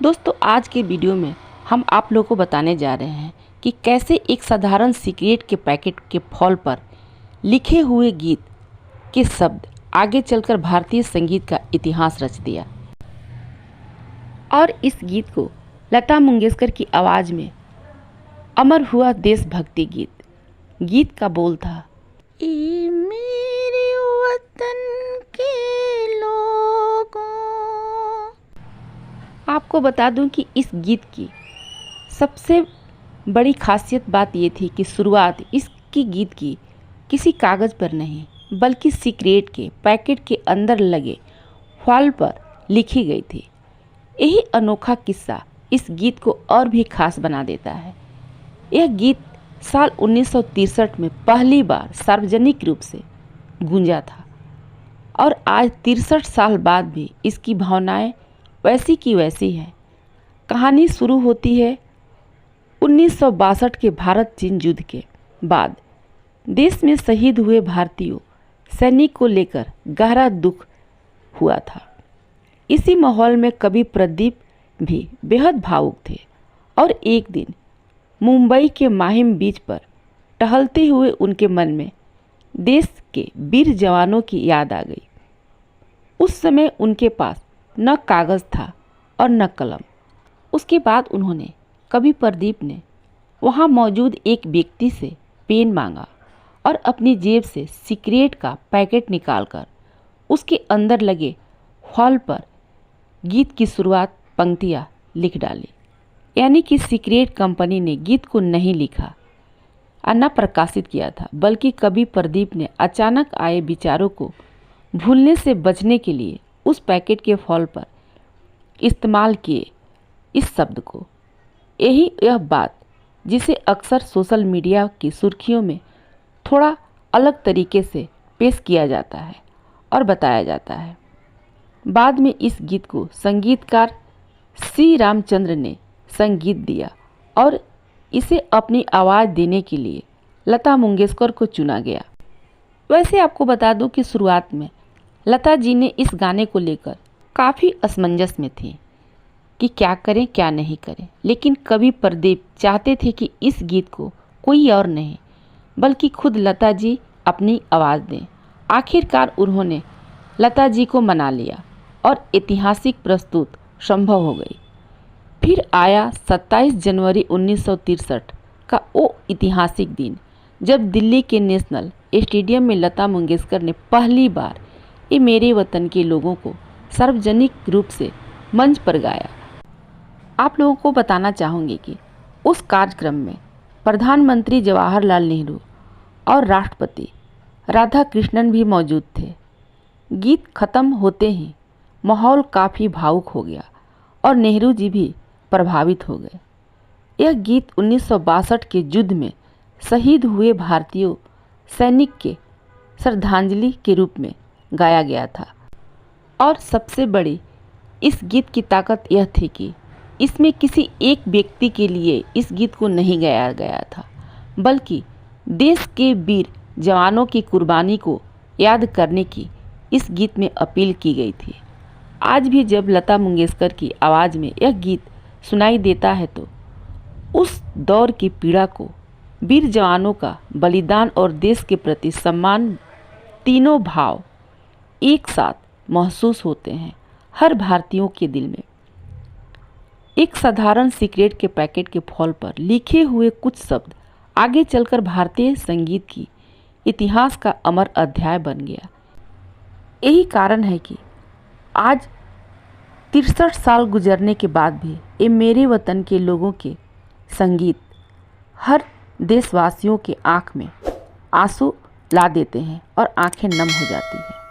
दोस्तों आज के वीडियो में हम आप लोगों को बताने जा रहे हैं कि कैसे एक साधारण सिगरेट के पैकेट के फॉल पर लिखे हुए गीत के शब्द आगे चलकर भारतीय संगीत का इतिहास रच दिया। और इस गीत को लता मंगेशकर की आवाज़ में अमर हुआ देशभक्ति गीत। गीत का बोल था, ए मेरे वतन के लोगों। आपको बता दूं कि इस गीत की सबसे बड़ी खासियत बात ये थी कि शुरुआत इसकी गीत की किसी कागज़ पर नहीं बल्कि सिगरेट के पैकेट के अंदर लगे फॉल पर लिखी गई थी। यही अनोखा किस्सा इस गीत को और भी खास बना देता है। यह गीत साल 1963 में पहली बार सार्वजनिक रूप से गूंजा था और आज 63 साल बाद भी इसकी भावनाएं वैसी की वैसी है। कहानी शुरू होती है 1962 के भारत चीन युद्ध के बाद। देश में शहीद हुए भारतीयों सैनिक को लेकर गहरा दुख हुआ था। इसी माहौल में कवि प्रदीप भी बेहद भावुक थे और एक दिन मुंबई के माहिम बीच पर टहलते हुए उनके मन में देश के वीर जवानों की याद आ गई। उस समय उनके पास न कागज़ था और न कलम। उसके बाद उन्होंने कवि प्रदीप ने वहाँ मौजूद एक व्यक्ति से पेन मांगा और अपनी जेब से सिगरेट का पैकेट निकालकर उसके अंदर लगे फॉल पर गीत की शुरुआत पंक्तियाँ लिख डाली। यानी कि सिगरेट कंपनी ने गीत को नहीं लिखा और न प्रकाशित किया था, बल्कि कवि प्रदीप ने अचानक आए विचारों को भूलने से बचने के लिए उस पैकेट के फॉल पर इस्तेमाल किए इस शब्द को। यह बात जिसे अक्सर सोशल मीडिया की सुर्खियों में थोड़ा अलग तरीके से पेश किया जाता है और बताया जाता है। बाद में इस गीत को संगीतकार सी रामचंद्र ने संगीत दिया और इसे अपनी आवाज़ देने के लिए लता मंगेशकर को चुना गया। वैसे आपको बता दूं कि शुरुआत में लता जी ने इस गाने को लेकर काफ़ी असमंजस में थी कि क्या करें क्या नहीं करें, लेकिन कवि प्रदीप चाहते थे कि इस गीत को कोई और नहीं बल्कि खुद लता जी अपनी आवाज़ दें। आखिरकार उन्होंने लता जी को मना लिया और ऐतिहासिक प्रस्तुत संभव हो गई। फिर आया 27 जनवरी 1963 का वो ऐतिहासिक दिन जब दिल्ली के नेशनल स्टेडियम में लता मंगेशकर ने पहली बार ये मेरे वतन के लोगों को सार्वजनिक रूप से मंच पर गाया। आप लोगों को बताना चाहूँगी कि उस कार्यक्रम में प्रधानमंत्री जवाहरलाल नेहरू और राष्ट्रपति राधा कृष्णन भी मौजूद थे। गीत खत्म होते ही माहौल काफ़ी भावुक हो गया और नेहरू जी भी प्रभावित हो गए। यह गीत 1962 के युद्ध में शहीद हुए भारतीयों सैनिक के श्रद्धांजलि के रूप में गाया गया था। और सबसे बड़ी इस गीत की ताकत यह थी कि इसमें किसी एक व्यक्ति के लिए इस गीत को नहीं गाया गया था, बल्कि देश के वीर जवानों की कुर्बानी को याद करने की इस गीत में अपील की गई थी। आज भी जब लता मंगेशकर की आवाज़ में यह गीत सुनाई देता है तो उस दौर की पीड़ा को, वीर जवानों का बलिदान और देश के प्रति सम्मान, तीनों भाव एक साथ महसूस होते हैं हर भारतीयों के दिल में। एक साधारण सिगरेट के पैकेट के फॉल पर लिखे हुए कुछ शब्द आगे चलकर भारतीय संगीत की इतिहास का अमर अध्याय बन गया। यही कारण है कि आज 63 साल गुजरने के बाद भी ये मेरे वतन के लोगों के संगीत हर देशवासियों के आँख में आंसू ला देते हैं और आंखें नम हो जाती हैं।